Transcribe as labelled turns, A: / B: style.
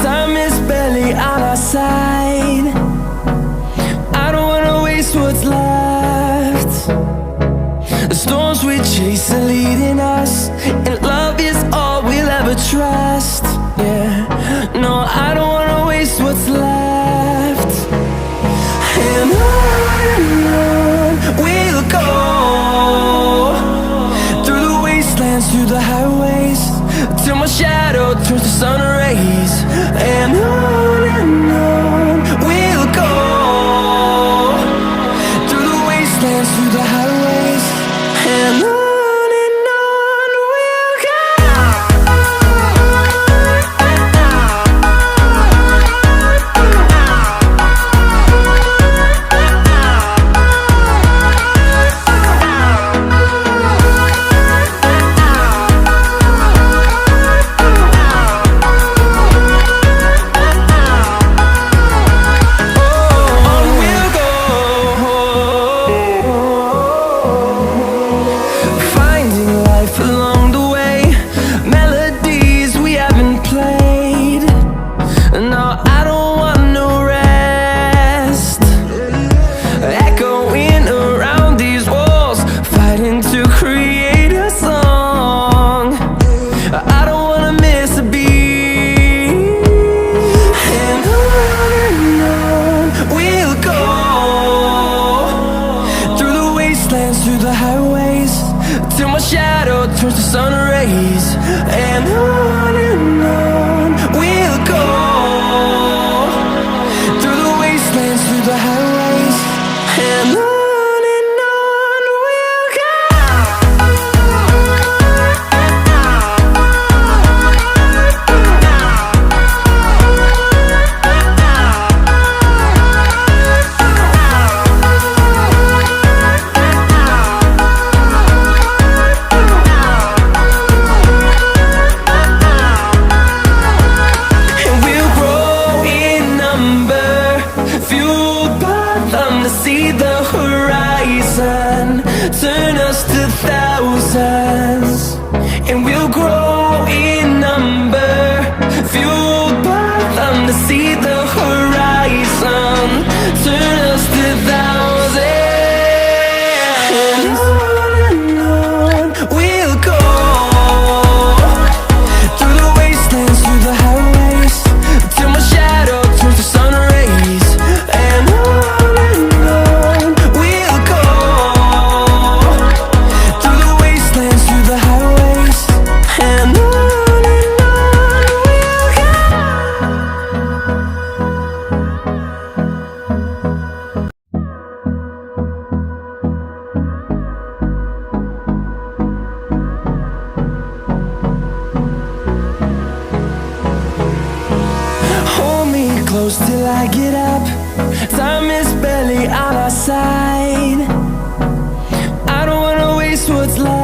A: Time is barely on our side. I don't wanna waste what's left. The storms we chase are leading us, and love is all we'll ever trust. Yeah, no, I don't wanna waste what's left. And on we'll go, through the wastelands, through the highways, till my shadow turns to sun rays. And on we'll go, through the wastelands, through the highways, and on. Through the highways, till my shadow turns to sun rays. And on we'll go, through the wastelands, through the highways, and on. See the horizon turn us to thousands, and we'll grow in number, fueled by them to see the horizon turn us to thousands. And on we'll go, through the wastelands, through the highways, till my shadow turns to sun rays. And close till I get up. Time is barely on our side. I don't wanna waste what's left.